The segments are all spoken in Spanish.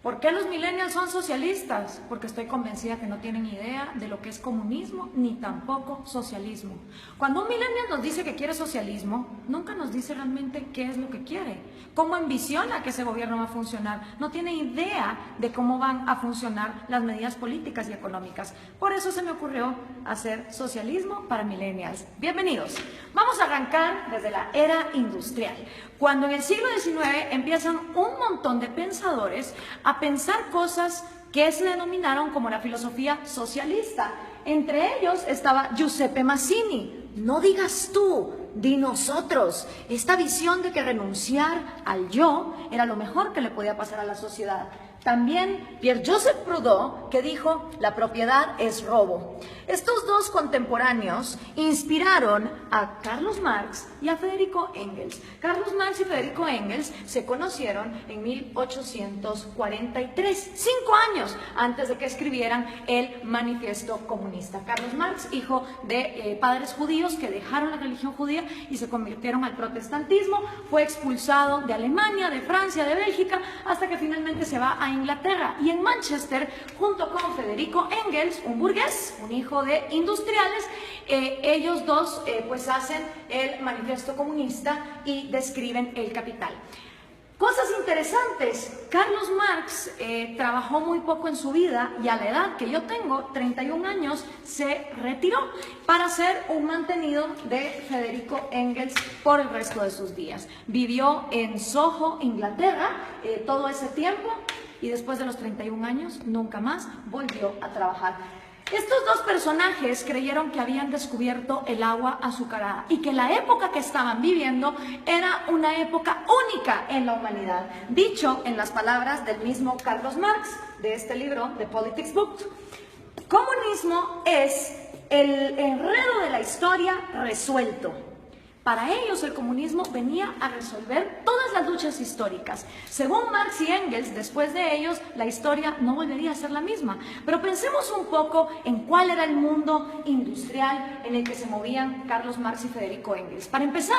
¿Por qué los millennials son socialistas? Porque estoy convencida que no tienen idea de lo que es comunismo ni tampoco socialismo. Cuando un millennial nos dice que quiere socialismo, nunca nos dice realmente qué es lo que quiere, cómo ambiciona que ese gobierno va a funcionar. No tiene idea de cómo van a funcionar las medidas políticas y económicas. Por eso se me ocurrió hacer socialismo para millennials. Bienvenidos. Vamos a arrancar desde la era industrial, cuando en el siglo XIX empiezan un montón de pensadores a pensar cosas que se denominaron como la filosofía socialista. Entre ellos estaba Giuseppe Mazzini. No digas tú, di nosotros. Esta visión de que renunciar al yo era lo mejor que le podía pasar a la sociedad. También Pierre-Joseph Proudhon, que dijo, la propiedad es robo. Estos dos contemporáneos inspiraron a Carlos Marx y a Federico Engels. Carlos Marx y Federico Engels se conocieron en 1843, 5 años antes de que escribieran el Manifiesto Comunista. Carlos Marx, hijo de padres judíos que dejaron la religión judía y se convirtieron al protestantismo, fue expulsado de Alemania, de Francia, de Bélgica, hasta que finalmente se va a Inglaterra, y en Manchester, junto con Federico Engels, un burgués, un hijo de industriales, ellos dos pues hacen el Manifiesto Comunista y describen el capital. Cosas interesantes. Carlos Marx trabajó muy poco en su vida y a la edad que yo tengo, 31 años, se retiró para ser un mantenido de Federico Engels por el resto de sus días. Vivió en Soho, Inglaterra, todo ese tiempo, y después de los 31 años nunca más volvió a trabajar. Estos dos personajes creyeron que habían descubierto el agua azucarada y que la época que estaban viviendo era una época única en la humanidad. Dicho en las palabras del mismo Carlos Marx, de este libro, The Politics Book, comunismo es el enredo de la historia resuelto. Para ellos el comunismo venía a resolver todas las luchas históricas. Según Marx y Engels, después de ellos la historia no volvería a ser la misma. Pero pensemos un poco en cuál era el mundo industrial en el que se movían Carlos Marx y Federico Engels. Para empezar,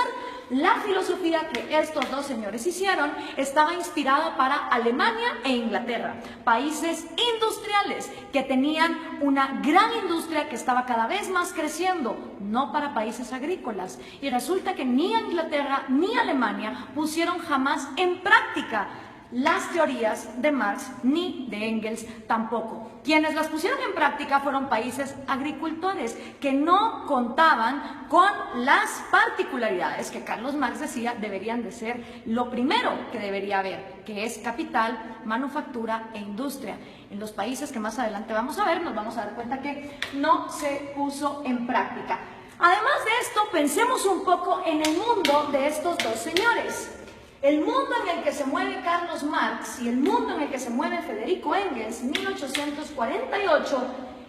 la filosofía que estos dos señores hicieron estaba inspirada para Alemania e Inglaterra, países industriales que tenían una gran industria que estaba cada vez más creciendo, no para países agrícolas. Y resulta que ni Inglaterra ni Alemania pusieron jamás en práctica las teorías de Marx ni de Engels tampoco. Quienes las pusieron en práctica fueron países agricultores que no contaban con las particularidades que Carlos Marx decía deberían de ser lo primero que debería haber, que es capital, manufactura e industria. En los países que más adelante vamos a ver, nos vamos a dar cuenta que no se puso en práctica. Además de esto, pensemos un poco en el mundo de estos dos señores. El mundo en el que se mueve Carlos Marx y el mundo en el que se mueve Federico Engels, 1848,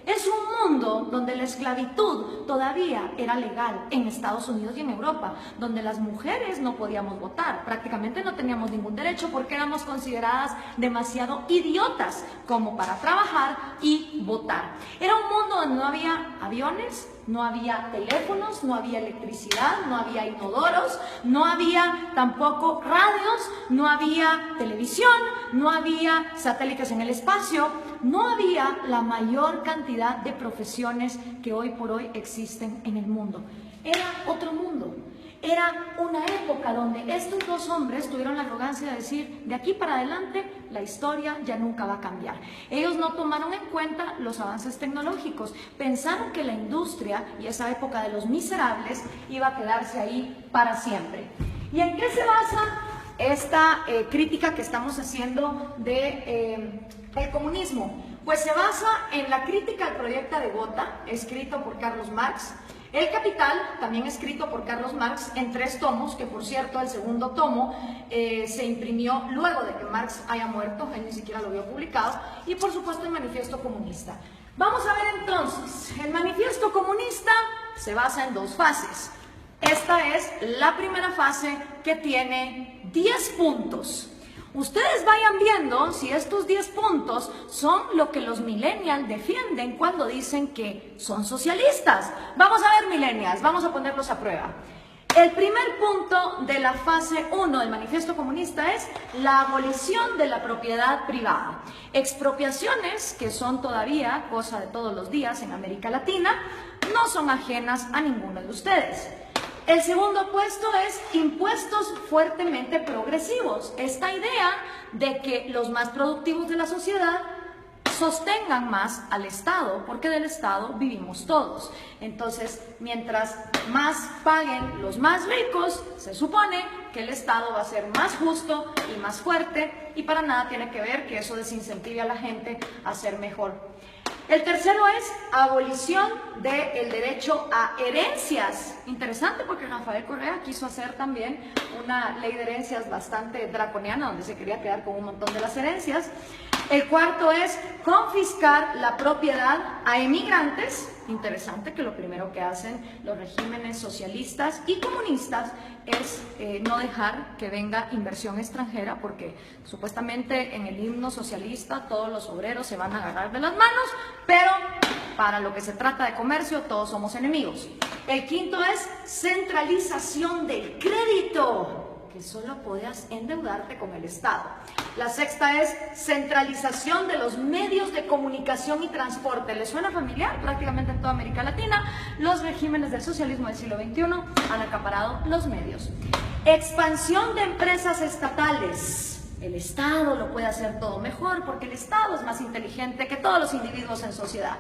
es un mundo donde la esclavitud todavía era legal en Estados Unidos y en Europa, donde las mujeres no podíamos votar, prácticamente no teníamos ningún derecho porque éramos consideradas demasiado idiotas como para trabajar y votar. Era un mundo donde no había aviones, no había teléfonos, no había electricidad, no había inodoros, no había tampoco radios, no había televisión, no había satélites en el espacio, no había la mayor cantidad de profesiones que hoy por hoy existen en el mundo. Era otro mundo. Era una época donde estos dos hombres tuvieron la arrogancia de decir, de aquí para adelante la historia ya nunca va a cambiar. Ellos no tomaron en cuenta los avances tecnológicos, pensaron que la industria y esa época de los miserables iba a quedarse ahí para siempre. ¿Y en qué se basa esta crítica que estamos haciendo de el comunismo? Pues se basa en la crítica al proyecto de Gotha, escrito por Carlos Marx, El Capital, también escrito por Carlos Marx en 3 tomos, que por cierto el segundo tomo se imprimió luego de que Marx haya muerto, él ni siquiera lo vio publicado, y por supuesto el Manifiesto Comunista. Vamos a ver entonces, el Manifiesto Comunista se basa en 2 fases. Esta es la primera fase que tiene 10 puntos. Ustedes vayan viendo si estos 10 puntos son lo que los millennials defienden cuando dicen que son socialistas. Vamos a ver, millennials, vamos a ponerlos a prueba. El primer punto de la fase 1 del Manifiesto Comunista es la abolición de la propiedad privada. Expropiaciones que son todavía cosa de todos los días en América Latina, no son ajenas a ninguno de ustedes. El segundo puesto es impuestos fuertemente progresivos. Esta idea de que los más productivos de la sociedad sostengan más al Estado, porque del Estado vivimos todos. Entonces, mientras más paguen los más ricos, se supone que el Estado va a ser más justo y más fuerte, y para nada tiene que ver que eso desincentive a la gente a ser mejor. El tercero es abolición del derecho a herencias. Interesante, porque Rafael Correa quiso hacer también una ley de herencias bastante draconiana, donde se quería quedar con un montón de las herencias. El cuarto es confiscar la propiedad a emigrantes. Interesante que lo primero que hacen los regímenes socialistas y comunistas es no dejar que venga inversión extranjera, porque supuestamente en el himno socialista todos los obreros se van a agarrar de las manos, pero para lo que se trata de comercio todos somos enemigos. El quinto es centralización del crédito, que solo podías endeudarte con el Estado. La sexta es centralización de los medios de comunicación y transporte. ¿Les suena familiar? Prácticamente en toda América Latina, los regímenes del socialismo del siglo XXI han acaparado los medios. Expansión de empresas estatales. El Estado lo puede hacer todo mejor, porque el Estado es más inteligente que todos los individuos en sociedad.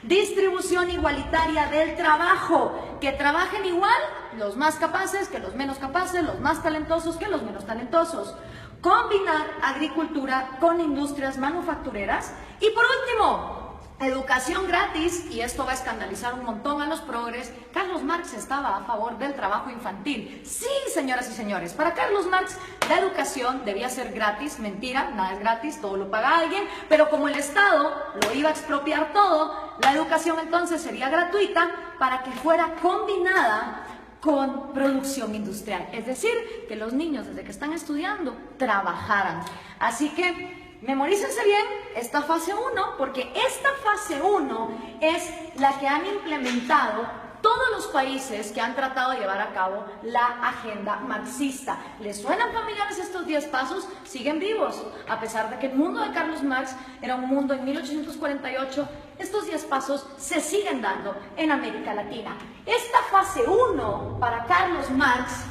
Distribución igualitaria del trabajo, que trabajen igual los más capaces que los menos capaces, los más talentosos que los menos talentosos. Combinar agricultura con industrias manufactureras. Y por último, educación gratis, y esto va a escandalizar un montón a los progres. Carlos Marx estaba a favor del trabajo infantil. Sí, señoras y señores, para Carlos Marx la educación debía ser gratis. Mentira, nada es gratis, todo lo paga alguien, pero como el Estado lo iba a expropiar todo, la educación entonces sería gratuita para que fuera combinada con producción industrial, es decir, que los niños desde que están estudiando trabajaran. Así que memorícense bien esta fase 1, porque esta fase 1 es la que han implementado todos los países que han tratado de llevar a cabo la agenda marxista. ¿Les suenan familiares estos 10 pasos? Siguen vivos, a pesar de que el mundo de Carlos Marx era un mundo en 1848, estos 10 pasos se siguen dando en América Latina. Esta fase 1 para Carlos Marx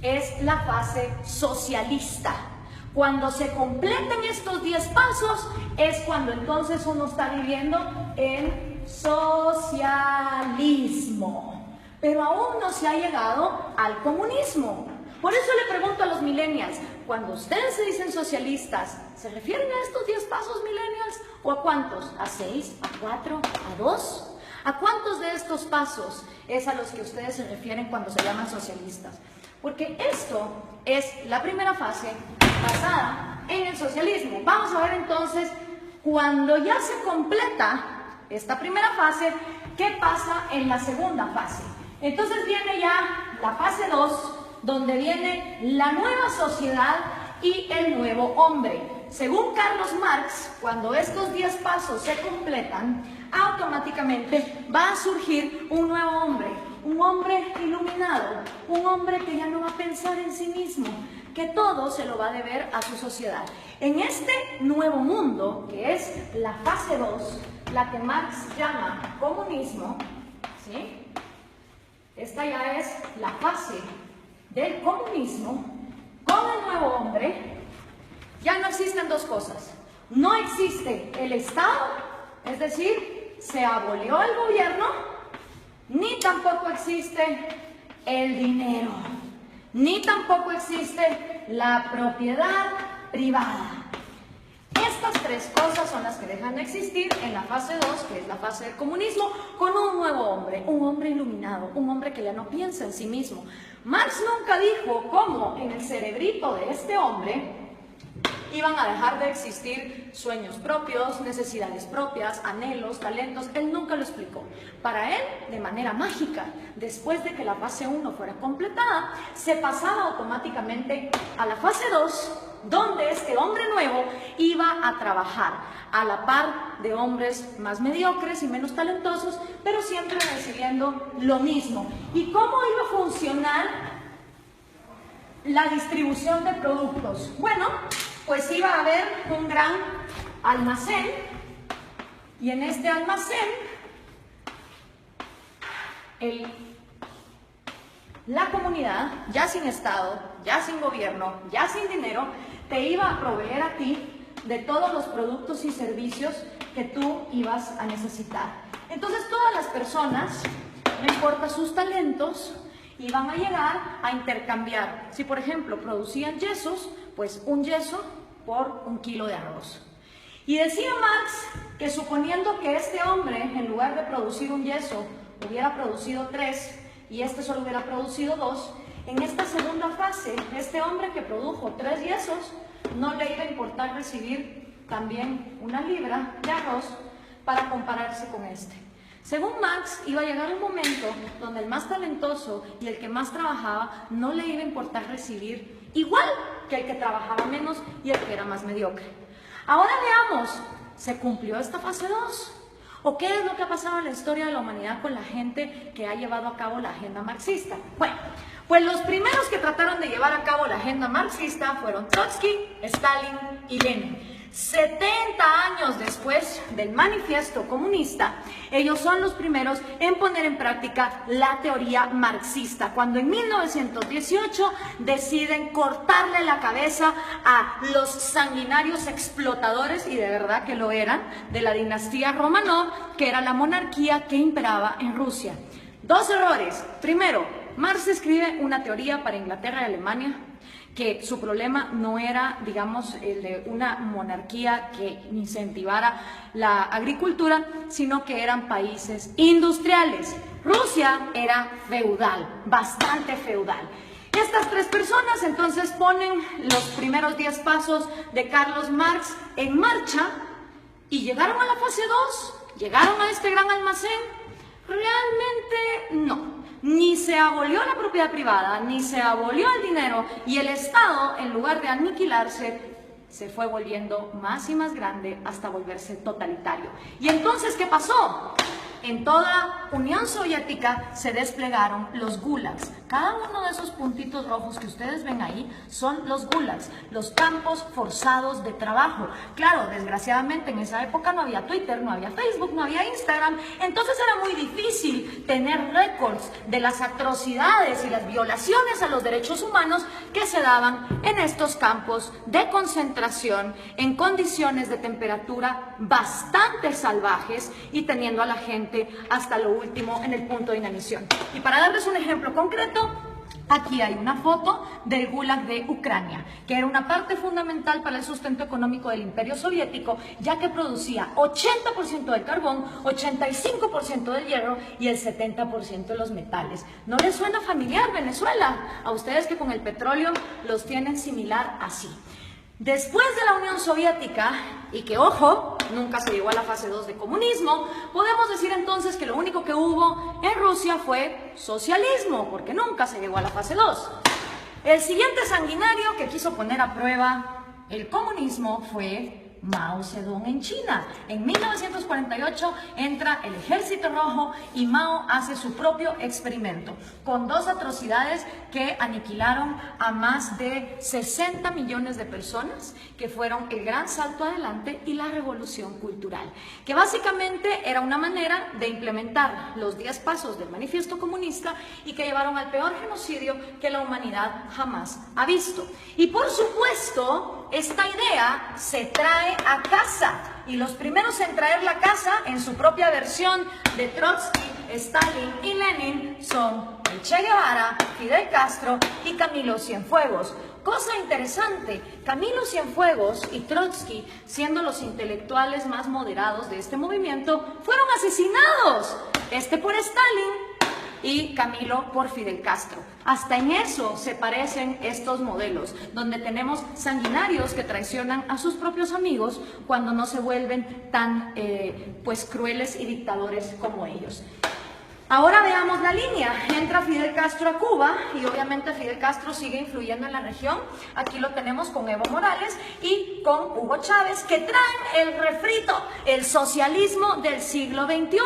es la fase socialista. Cuando se completen estos 10 pasos es cuando entonces uno está viviendo en socialismo, pero aún no se ha llegado al comunismo. Por eso le pregunto a los millennials, cuando ustedes se dicen socialistas, ¿se refieren a estos 10 pasos, millennials? ¿O a cuántos? ¿A 6? ¿A 4? ¿A 2? ¿A cuántos de estos pasos es a los que ustedes se refieren cuando se llaman socialistas? Porque esto es la primera fase basada en el socialismo. Vamos a ver entonces, cuando ya se completa esta primera fase, ¿qué pasa en la segunda fase? Entonces viene ya la fase 2, donde viene la nueva sociedad y el nuevo hombre. Según Carlos Marx, cuando estos 10 pasos se completan, automáticamente va a surgir un nuevo hombre, un hombre iluminado, un hombre que ya no va a pensar en sí mismo, que todo se lo va a deber a su sociedad. En este nuevo mundo, que es la fase 2, la que Marx llama comunismo, ¿sí? Esta ya es la fase del comunismo. Con el nuevo hombre ya no existen dos cosas. No existe el Estado, es decir, se abolió el gobierno, ni tampoco existe el dinero, ni tampoco existe la propiedad privada. Estas tres cosas son las que dejan de existir en la fase 2, que es la fase del comunismo, con un nuevo hombre, un hombre iluminado, un hombre que ya no piensa en sí mismo. Marx nunca dijo cómo en el cerebrito de este hombre iban a dejar de existir sueños propios, necesidades propias, anhelos, talentos. Él nunca lo explicó. Para él, de manera mágica, después de que la fase 1 fuera completada, se pasaba automáticamente a la fase 2, donde este hombre nuevo iba a trabajar a la par de hombres más mediocres y menos talentosos, pero siempre recibiendo lo mismo. ¿Y cómo iba a funcionar la distribución de productos. Bueno, pues iba a haber un gran almacén y en este almacén la comunidad, ya sin Estado, ya sin gobierno, ya sin dinero, te iba a proveer a ti de todos los productos y servicios que tú ibas a necesitar. Entonces todas las personas, no importa sus talentos, iban a llegar a intercambiar. Si por ejemplo producían yesos, pues un yeso por 1 kilo de arroz. Y decía Marx que suponiendo que este hombre, en lugar de producir un yeso, hubiera producido 3 y este solo hubiera producido 2, en esta segunda fase, este hombre que produjo 3 yesos, no le iba a importar recibir también 1 libra de arroz para compararse con este. Según Marx, iba a llegar un momento donde el más talentoso y el que más trabajaba no le iba a importar recibir igual que el que trabajaba menos y el que era más mediocre. Ahora veamos, ¿se cumplió esta fase 2? ¿O qué es lo que ha pasado en la historia de la humanidad con la gente que ha llevado a cabo la agenda marxista? Bueno, pues los primeros que trataron de llevar a cabo la agenda marxista fueron Trotsky, Stalin y Lenin. 70 años después del manifiesto comunista, ellos son los primeros en poner en práctica la teoría marxista, cuando en 1918 deciden cortarle la cabeza a los sanguinarios explotadores, y de verdad que lo eran, de la dinastía Romanov, que era la monarquía que imperaba en Rusia. 2 errores. Primero, Marx escribe una teoría para Inglaterra y Alemania, que su problema no era, digamos, el de una monarquía que incentivara la agricultura, sino que eran países industriales. Rusia era feudal, bastante feudal. Estas 3 personas entonces ponen los primeros 10 pasos de Carlos Marx en marcha y llegaron a la fase 2, llegaron a este gran almacén. Realmente no. Ni se abolió la propiedad privada, ni se abolió el dinero, y el Estado, en lugar de aniquilarse, se fue volviendo más y más grande hasta volverse totalitario. ¿Y entonces qué pasó? En toda Unión Soviética se desplegaron los gulags. Cada uno de esos puntitos rojos que ustedes ven ahí son los gulags, los campos forzados de trabajo. Claro, desgraciadamente en esa época no había Twitter, no había Facebook, no había Instagram, entonces era muy difícil tener récords de las atrocidades y las violaciones a los derechos humanos que se daban en estos campos de concentración en condiciones de temperatura bastante salvajes y teniendo a la gente hasta lo último en el punto de inanición. Y para darles un ejemplo concreto, aquí hay una foto del Gulag de Ucrania, que era una parte fundamental para el sustento económico del Imperio Soviético, ya que producía 80% del carbón, 85% del hierro y el 70% de los metales. ¿No les suena familiar Venezuela? A ustedes que con el petróleo los tienen similar así. Después de la Unión Soviética, y que ojo, nunca se llegó a la fase 2 de comunismo, podemos decir entonces que lo único que hubo en Rusia fue socialismo, porque nunca se llegó a la fase 2. El siguiente sanguinario que quiso poner a prueba el comunismo fue Mao Zedong en China. En 1948 entra el Ejército Rojo y Mao hace su propio experimento con 2 atrocidades que aniquilaron a más de 60 millones de personas, que fueron el gran salto adelante y la revolución cultural, que básicamente era una manera de implementar los 10 pasos del manifiesto comunista y que llevaron al peor genocidio que la humanidad jamás ha visto. Y por supuesto, esta idea se trae a casa, y los primeros en traer la casa en su propia versión de Trotsky, Stalin y Lenin son el Che Guevara, Fidel Castro y Camilo Cienfuegos. Cosa interesante, Camilo Cienfuegos y Trotsky, siendo los intelectuales más moderados de este movimiento, fueron asesinados, este por Stalin y Camilo por Fidel Castro. Hasta en eso se parecen estos modelos, donde tenemos sanguinarios que traicionan a sus propios amigos cuando no se vuelven tan pues crueles y dictadores como ellos. Ahora veamos la línea. Entra Fidel Castro a Cuba y obviamente Fidel Castro sigue influyendo en la región. Aquí lo tenemos con Evo Morales y con Hugo Chávez, que traen el refrito, el socialismo del siglo XXI.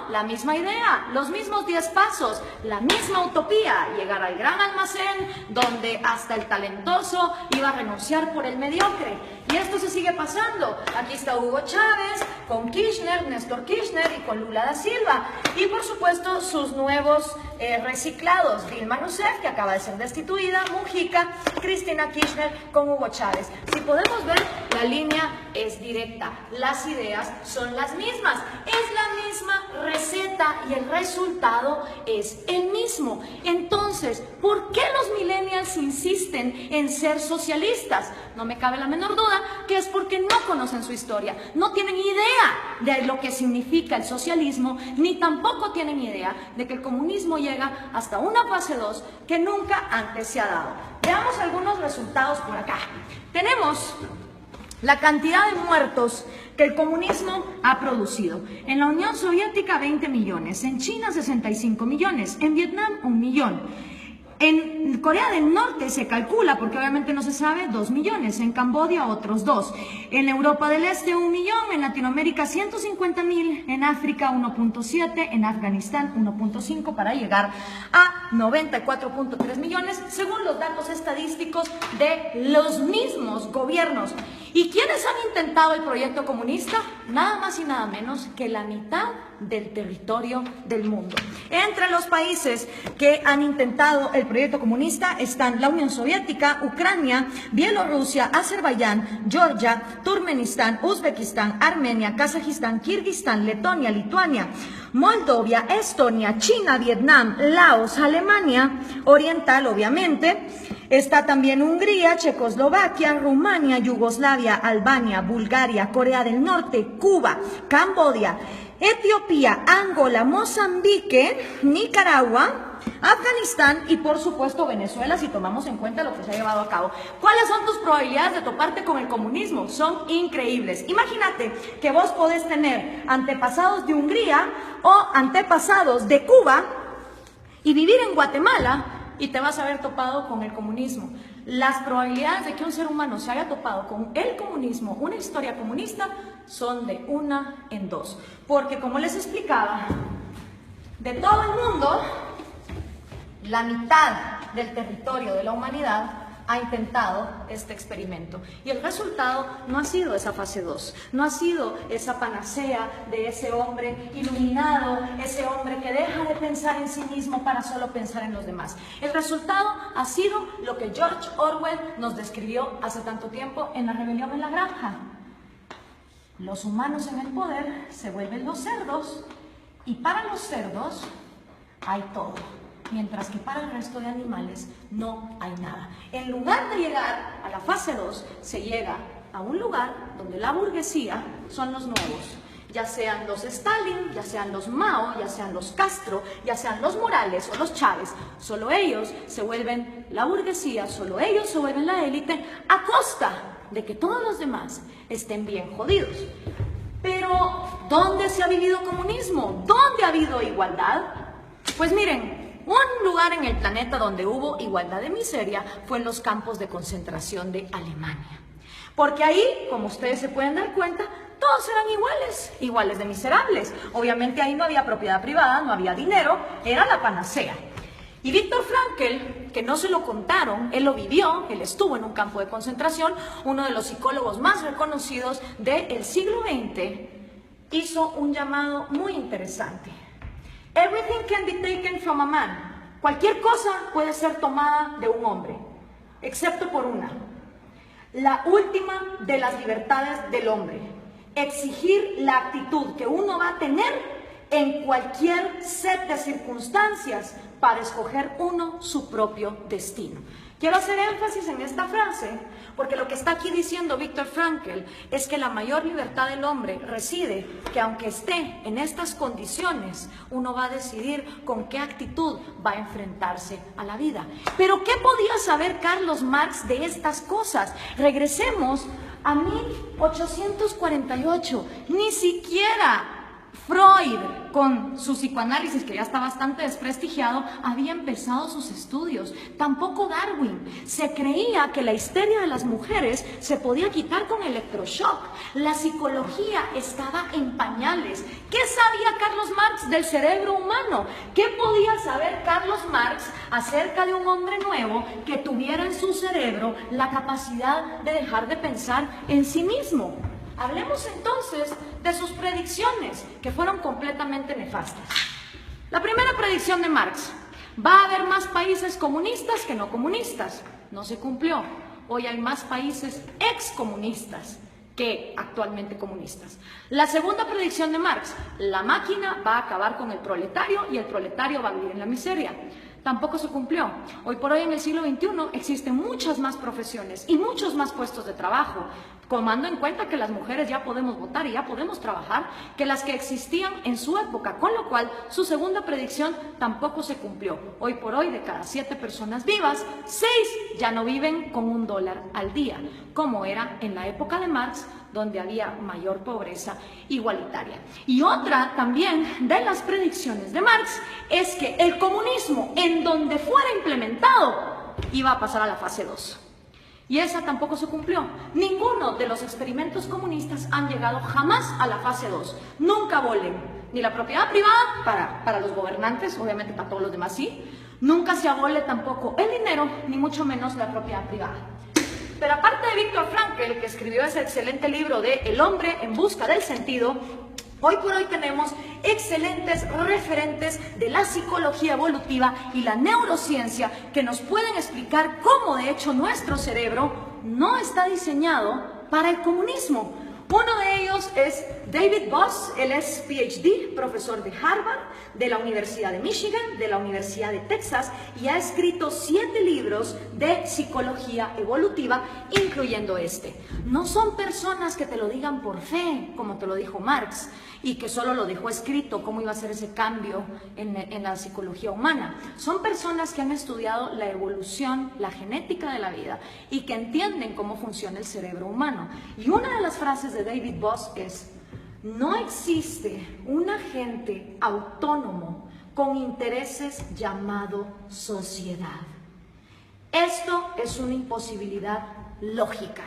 La misma idea, los mismos 10 pasos, la misma utopía, llegar al gran almacén donde hasta el talentoso iba a renunciar por el mediocre. Y esto se sigue pasando. Aquí está Hugo Chávez con Kirchner, Néstor Kirchner y con Lula da Silva. Y por supuesto sus nuevos reciclados, Dilma Rousseff, que acaba de ser destituida, Mujica, Cristina Kirchner con Hugo Chávez. Si podemos ver, la línea es directa, las ideas son las mismas, es la misma receta y el resultado es el mismo. Entonces, ¿por qué los millennials insisten en ser socialistas? No me cabe la menor duda que es porque no conocen su historia, no tienen idea de lo que significa el socialismo, ni tampoco tienen idea de que el comunismo llega hasta una fase 2 que nunca antes se ha dado. Veamos algunos resultados por acá. Tenemos la cantidad de muertos que el comunismo ha producido. En la Unión Soviética 20 millones, en China 65 millones, en Vietnam 1 millón. En Corea del Norte se calcula, porque obviamente no se sabe, 2 millones, en Camboya otros 2, en Europa del Este 1 millón, en Latinoamérica 150.000, en África 1.7, en Afganistán 1.5, para llegar a 94.3 millones, según los datos estadísticos de los mismos gobiernos. ¿Y quiénes han intentado el proyecto comunista? Nada más y nada menos que la mitad del territorio del mundo. Entre los países que han intentado el proyecto comunista están la Unión Soviética, Ucrania, Bielorrusia, Azerbaiyán, Georgia, Turkmenistán, Uzbekistán, Armenia, Kazajistán, Kirguistán, Letonia, Lituania, Moldovia, Estonia, China, Vietnam, Laos, Alemania Oriental, obviamente. Está también Hungría, Checoslovaquia, Rumania, Yugoslavia, Albania, Bulgaria, Corea del Norte, Cuba, Camboya, Etiopía, Angola, Mozambique, Nicaragua, Afganistán y por supuesto Venezuela, si tomamos en cuenta lo que se ha llevado a cabo. ¿Cuáles son tus probabilidades de toparte con el comunismo? Son increíbles. Imagínate que vos podés tener antepasados de Hungría o antepasados de Cuba y vivir en Guatemala y te vas a haber topado con el comunismo. Las probabilidades de que un ser humano se haya topado con el comunismo, una historia comunista, son de 1 en 2. Porque como les explicaba, de todo el mundo, la mitad del territorio de la humanidad ha intentado este experimento. Y el resultado no ha sido esa fase 2, no ha sido esa panacea de ese hombre iluminado, ese hombre que deja de pensar en sí mismo para solo pensar en los demás. El resultado ha sido lo que George Orwell nos describió hace tanto tiempo en La rebelión en la granja. Los humanos en el poder se vuelven los cerdos y para los cerdos hay todo, mientras que para el resto de animales no hay nada. En lugar de llegar a la fase 2, se llega a un lugar donde la burguesía son los nuevos, ya sean los Stalin, ya sean los Mao, ya sean los Castro, ya sean los Morales o los Chávez. Solo ellos se vuelven la burguesía, solo ellos se vuelven la élite, a costa de que todos los demás estén bien jodidos. Pero, ¿dónde se ha vivido comunismo? ¿Dónde ha habido igualdad? Pues miren, un lugar en el planeta donde hubo igualdad de miseria fue en los campos de concentración de Alemania. Porque ahí, como ustedes se pueden dar cuenta, todos eran iguales de miserables. Obviamente ahí no había propiedad privada, no había dinero, era la panacea. Y Viktor Frankl, que no se lo contaron, él lo vivió, él estuvo en un campo de concentración, uno de los psicólogos más reconocidos del siglo XX, hizo un llamado muy interesante. Everything can be taken from a man. Cualquier cosa puede ser tomada de un hombre, excepto por una. La última de las libertades del hombre. Exigir la actitud que uno va a tener en cualquier set de circunstancias para escoger uno su propio destino. Quiero hacer énfasis en esta frase porque lo que está aquí diciendo Viktor Frankl es que la mayor libertad del hombre reside que aunque esté en estas condiciones, uno va a decidir con qué actitud va a enfrentarse a la vida. Pero ¿qué podía saber Carlos Marx de estas cosas? Regresemos a 1848, ni siquiera Freud, con su psicoanálisis, que ya está bastante desprestigiado, había empezado sus estudios. Tampoco Darwin. Se creía que la histeria de las mujeres se podía quitar con electroshock. La psicología estaba en pañales. ¿Qué sabía Carlos Marx del cerebro humano? ¿Qué podía saber Carlos Marx acerca de un hombre nuevo que tuviera en su cerebro la capacidad de dejar de pensar en sí mismo? Hablemos entonces de sus predicciones, que fueron completamente nefastas. La primera predicción de Marx: va a haber más países comunistas que no comunistas. No se cumplió. Hoy hay más países excomunistas que actualmente comunistas. La segunda predicción de Marx: la máquina va a acabar con el proletario y el proletario va a vivir en la miseria. Tampoco se cumplió. Hoy por hoy, en el siglo XXI, existen muchas más profesiones y muchos más puestos de trabajo, tomando en cuenta que las mujeres ya podemos votar y ya podemos trabajar, que las que existían en su época, con lo cual su segunda predicción tampoco se cumplió. Hoy por hoy, de cada 7 personas vivas, 6 ya no viven con $1 al día, como era en la época de Marx, donde había mayor pobreza igualitaria. Y otra también de las predicciones de Marx es que el comunismo, en donde fuera implementado, iba a pasar a la fase 2. Y esa tampoco se cumplió. Ninguno de los experimentos comunistas han llegado jamás a la fase 2. Nunca abolen ni la propiedad privada para los gobernantes, obviamente para todos los demás sí. Nunca se abole tampoco el dinero, ni mucho menos la propiedad privada. Pero aparte de Viktor Frankl, que escribió ese excelente libro de El hombre en busca del sentido, hoy por hoy tenemos excelentes referentes de la psicología evolutiva y la neurociencia que nos pueden explicar cómo de hecho nuestro cerebro no está diseñado para el comunismo. Uno de ellos es David Boss. Él es PhD, profesor de Harvard, de la Universidad de Michigan, de la Universidad de Texas, y ha escrito 7 libros de psicología evolutiva, incluyendo este. No son personas que te lo digan por fe, como te lo dijo Marx, y que solo lo dejó escrito, cómo iba a ser ese cambio en la psicología humana. Son personas que han estudiado la evolución, la genética de la vida, y que entienden cómo funciona el cerebro humano. Y una de las frases de David Boss es: no existe un agente autónomo con intereses llamado sociedad. Esto es una imposibilidad lógica.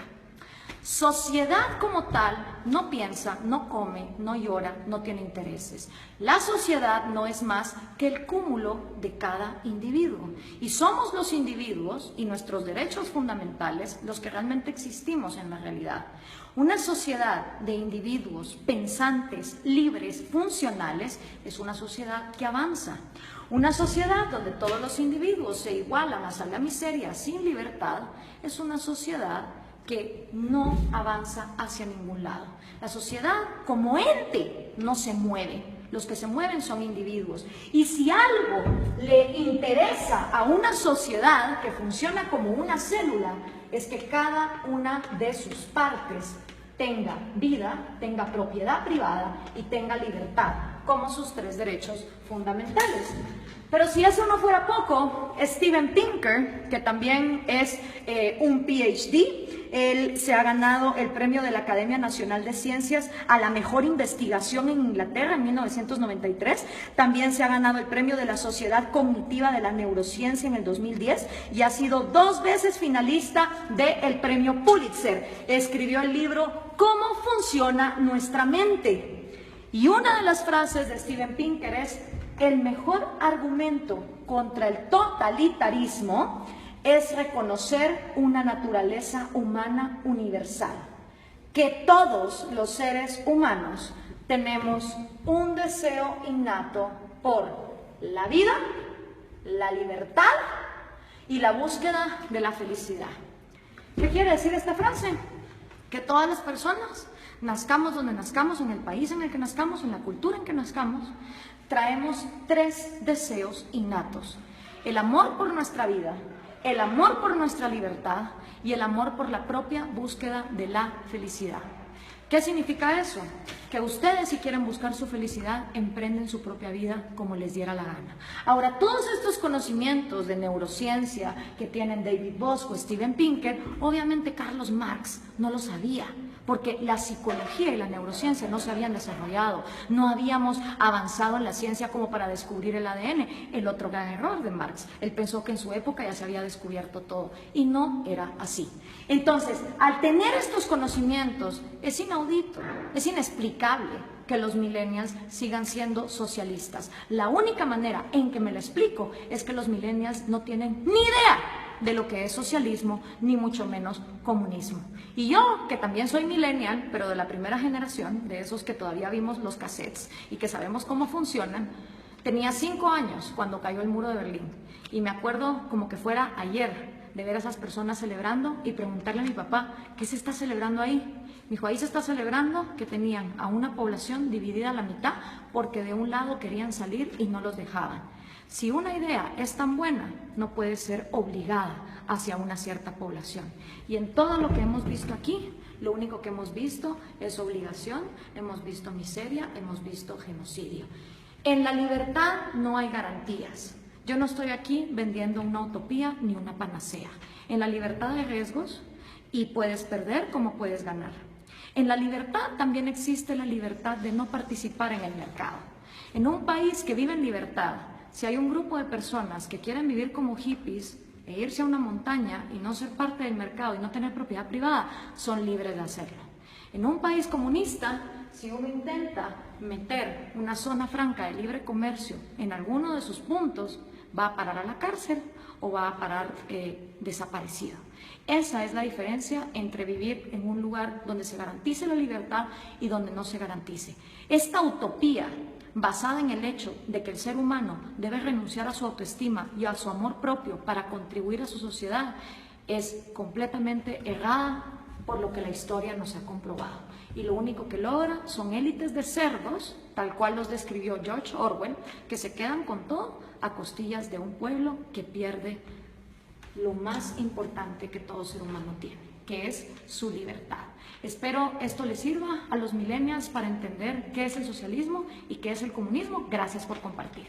Sociedad como tal no piensa, no come, no llora, no tiene intereses. La sociedad no es más que el cúmulo de cada individuo. Y somos los individuos y nuestros derechos fundamentales los que realmente existimos en la realidad. Una sociedad de individuos pensantes, libres, funcionales, es una sociedad que avanza. Una sociedad donde todos los individuos se igualan hasta la miseria sin libertad, es una sociedad que no avanza hacia ningún lado. La sociedad como ente no se mueve. Los que se mueven son individuos. Y si algo le interesa a una sociedad que funciona como una célula, es que cada una de sus partes tenga vida, tenga propiedad privada y tenga libertad como sus 3 derechos fundamentales. Pero si eso no fuera poco, Steven Pinker, que también es un PhD, él se ha ganado el premio de la Academia Nacional de Ciencias a la mejor investigación en Inglaterra en 1993. También se ha ganado el premio de la Sociedad Cognitiva de la Neurociencia en el 2010 y ha sido 2 veces finalista del premio Pulitzer. Escribió el libro ¿Cómo funciona nuestra mente? Y una de las frases de Steven Pinker es: el mejor argumento contra el totalitarismo es reconocer una naturaleza humana universal, que todos los seres humanos tenemos un deseo innato por la vida, la libertad y la búsqueda de la felicidad. ¿Qué quiere decir esta frase? Que todas las personas, nazcamos donde nazcamos, en el país en el que nazcamos, en la cultura en que nazcamos, traemos 3 deseos innatos: el amor por nuestra vida, el amor por nuestra libertad y el amor por la propia búsqueda de la felicidad. ¿Qué significa eso? que ustedes, si quieren buscar su felicidad, emprenden su propia vida como les diera la gana. Ahora, todos estos conocimientos de neurociencia que tienen David Bosco, Steven Pinker, obviamente Carlos Marx no lo sabía, porque la psicología y la neurociencia no se habían desarrollado, no habíamos avanzado en la ciencia como para descubrir el ADN, el otro gran error de Marx. Él pensó que en su época ya se había descubierto todo, y no era así. Entonces, al tener estos conocimientos, es inaudito, es inexplicable que los millennials sigan siendo socialistas. La única manera en que me lo explico es que los millennials no tienen ni idea de lo que es socialismo, ni mucho menos comunismo. Y yo, que también soy millennial, pero de la primera generación, de esos que todavía vimos los cassettes y que sabemos cómo funcionan, tenía 5 años cuando cayó el muro de Berlín. Y me acuerdo como que fuera ayer de ver a esas personas celebrando y preguntarle a mi papá, ¿qué se está celebrando ahí? Me dijo, ahí se está celebrando que tenían a una población dividida a la mitad porque de un lado querían salir y no los dejaban. Si una idea es tan buena, no puede ser obligada hacia una cierta población. Y en todo lo que hemos visto aquí, lo único que hemos visto es obligación, hemos visto miseria, hemos visto genocidio. En la libertad no hay garantías. Yo no estoy aquí vendiendo una utopía ni una panacea. En la libertad hay riesgos y puedes perder como puedes ganar. En la libertad también existe la libertad de no participar en el mercado. En un país que vive en libertad, si hay un grupo de personas que quieren vivir como hippies e irse a una montaña y no ser parte del mercado y no tener propiedad privada, son libres de hacerlo. En un país comunista, si uno intenta meter una zona franca de libre comercio en alguno de sus puntos, va a parar a la cárcel o va a parar desaparecido. Esa es la diferencia entre vivir en un lugar donde se garantice la libertad y donde no se garantice. Esta utopía basada en el hecho de que el ser humano debe renunciar a su autoestima y a su amor propio para contribuir a su sociedad, es completamente errada por lo que la historia nos ha comprobado. Y lo único que logra son élites de cerdos, tal cual los describió George Orwell, que se quedan con todo a costillas de un pueblo que pierde lo más importante que todo ser humano tiene, que es su libertad. Espero esto les sirva a los millennials para entender qué es el socialismo y qué es el comunismo. Gracias por compartir.